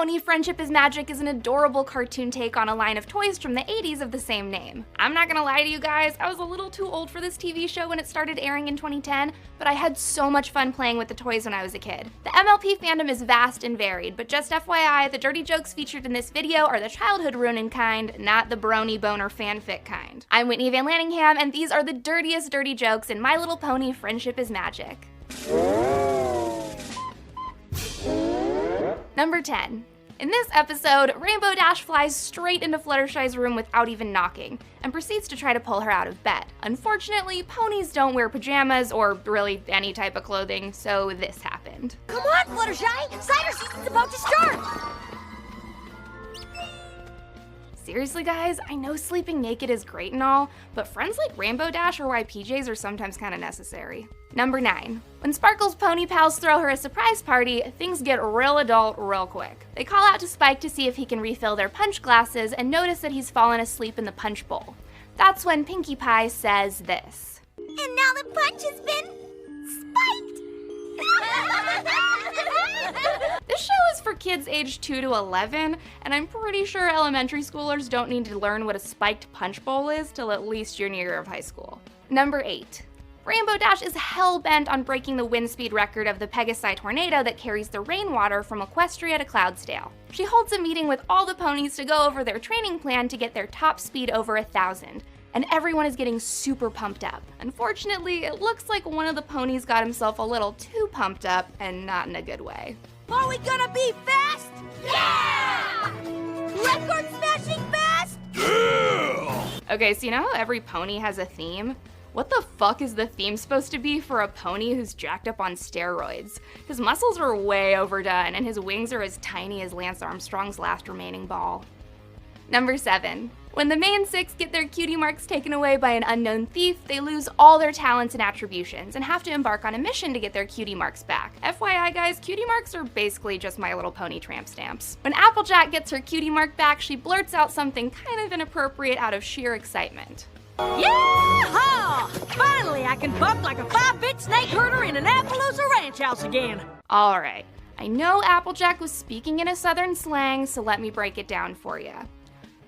Pony Friendship is Magic is an adorable cartoon take on a line of toys from the 80s of the same name. I'm not gonna lie to you guys, I was a little too old for this TV show when it started airing in 2010, but I had so much fun playing with the toys when I was a kid. The MLP fandom is vast and varied, but just FYI, the dirty jokes featured in this video are the childhood ruining kind, not the brony boner fanfic kind. I'm Whitney Van Lanningham, and these are the dirtiest dirty jokes in My Little Pony Friendship is Magic. Number 10. In this episode, Rainbow Dash flies straight into Fluttershy's room without even knocking, and proceeds to try to pull her out of bed. Unfortunately, ponies don't wear pajamas, or really any type of clothing, so this happened. Come on, Fluttershy! Cider season's about to start! Seriously guys, I know sleeping naked is great and all, but friends like Rainbow Dash are why PJs are sometimes kinda necessary. Number 9. When Sparkle's pony pals throw her a surprise party, things get real adult real quick. They call out to Spike to see if he can refill their punch glasses and notice that he's fallen asleep in the punch bowl. That's when Pinkie Pie says this. And now the punch has been spiked! This show is for kids aged 2 to 11, and I'm pretty sure elementary schoolers don't need to learn what a spiked punch bowl is till at least junior year of high school. Number 8. Rainbow Dash is hell-bent on breaking the wind speed record of the Pegasi tornado that carries the rainwater from Equestria to Cloudsdale. She holds a meeting with all the ponies to go over their training plan to get their top speed over 1,000, and everyone is getting super pumped up. Unfortunately, it looks like one of the ponies got himself a little too pumped up, and not in a good way. Are we gonna be fast? Yeah! Record smashing fast? Yeah! Okay, so you know how every pony has a theme? What the fuck is the theme supposed to be for a pony who's jacked up on steroids? His muscles are way overdone, and his wings are as tiny as Lance Armstrong's last remaining ball. Number 7. When the main 6 get their cutie marks taken away by an unknown thief, they lose all their talents and attributions and have to embark on a mission to get their cutie marks back. FYI guys, cutie marks are basically just My Little Pony tramp stamps. When Applejack gets her cutie mark back, she blurts out something kind of inappropriate out of sheer excitement. Yeah! Finally, I can buck like a 5-bit snake herder in an Appaloosa ranch house again. Alright, I know Applejack was speaking in a southern slang, so let me break it down for you.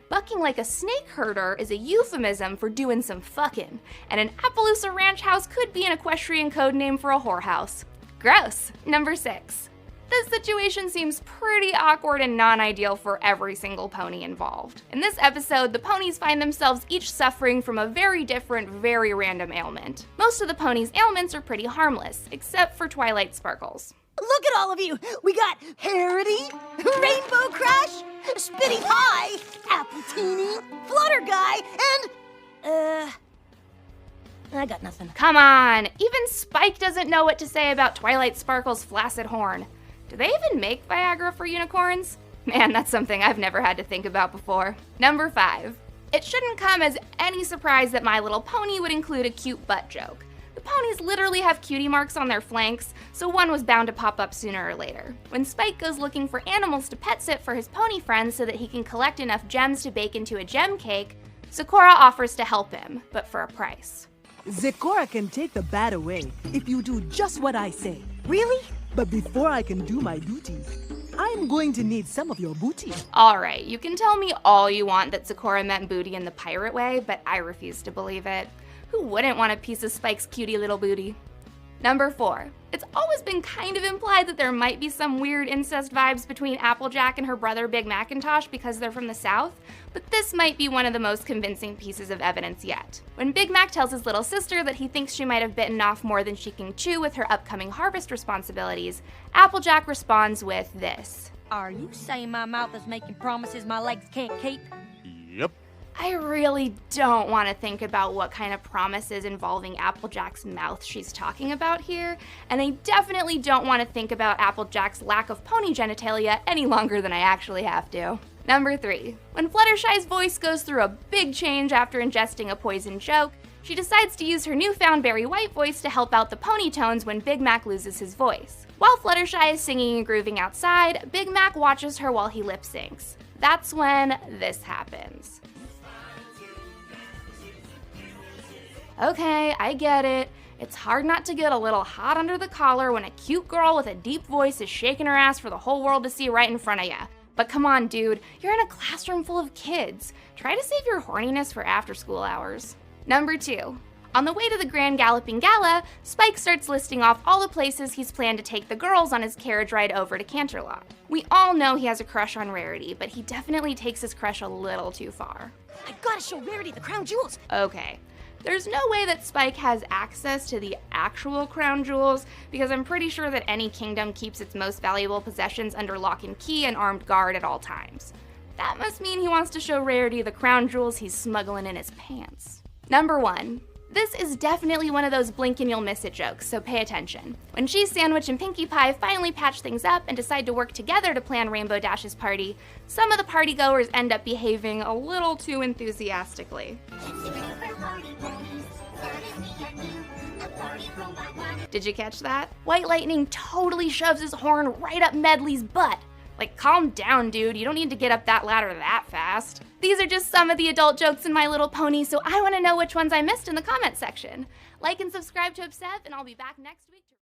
Bucking like a snake herder is a euphemism for doing some fucking, and an Appaloosa ranch house could be an equestrian code name for a whorehouse. Gross. Number 6. This situation seems pretty awkward and non-ideal for every single pony involved. In this episode, the ponies find themselves each suffering from a very different, very random ailment. Most of the ponies' ailments are pretty harmless, except for Twilight Sparkles. Look at all of you! We got Harity, Rainbow Crush, Spitty Pie, Apple Teeny, Flutter Guy, and, I got nothing. Come on, even Spike doesn't know what to say about Twilight Sparkle's flaccid horn. Do they even make Viagra for unicorns? Man, that's something I've never had to think about before. Number 5. It shouldn't come as any surprise that My Little Pony would include a cute butt joke. The ponies literally have cutie marks on their flanks, so one was bound to pop up sooner or later. When Spike goes looking for animals to pet sit for his pony friends so that he can collect enough gems to bake into a gem cake, Zecora offers to help him, but for a price. Zecora can take the bat away if you do just what I say. Really? But before I can do my duty, I'm going to need some of your booty. Alright, you can tell me all you want that Zecora meant booty in the pirate way, but I refuse to believe it. Who wouldn't want a piece of Spike's cutie little booty? Number 4. It's always been kind of implied that there might be some weird incest vibes between Applejack and her brother Big Macintosh because they're from the South, but this might be one of the most convincing pieces of evidence yet. When Big Mac tells his little sister that he thinks she might have bitten off more than she can chew with her upcoming harvest responsibilities, Applejack responds with this. Are you saying my mouth is making promises my legs can't keep? Yep. I really don't want to think about what kind of promises involving Applejack's mouth she's talking about here, and I definitely don't want to think about Applejack's lack of pony genitalia any longer than I actually have to. Number 3. When Fluttershy's voice goes through a big change after ingesting a poison joke, she decides to use her newfound Barry White voice to help out the pony tones when Big Mac loses his voice. While Fluttershy is singing and grooving outside, Big Mac watches her while he lip syncs. That's when this happens. Okay, I get it. It's hard not to get a little hot under the collar when a cute girl with a deep voice is shaking her ass for the whole world to see right in front of ya. But come on, dude, you're in a classroom full of kids. Try to save your horniness for after school hours. Number 2. On the way to the Grand Galloping Gala, Spike starts listing off all the places he's planned to take the girls on his carriage ride over to Canterlot. We all know he has a crush on Rarity, but he definitely takes his crush a little too far. I gotta show Rarity the crown jewels. Okay, there's no way that Spike has access to the actual crown jewels, because I'm pretty sure that any kingdom keeps its most valuable possessions under lock and key and armed guard at all times. That must mean he wants to show Rarity the crown jewels he's smuggling in his pants. Number 1. This is definitely one of those blink and you'll miss it jokes, so pay attention. When Cheese Sandwich and Pinkie Pie finally patch things up and decide to work together to plan Rainbow Dash's party, some of the partygoers end up behaving a little too enthusiastically. Did you catch that? White Lightning totally shoves his horn right up Medley's butt. Like, calm down, dude. You don't need to get up that ladder that fast. These are just some of the adult jokes in My Little Pony, so I want to know which ones I missed in the comment section. Like and subscribe to Obseth, and I'll be back next week.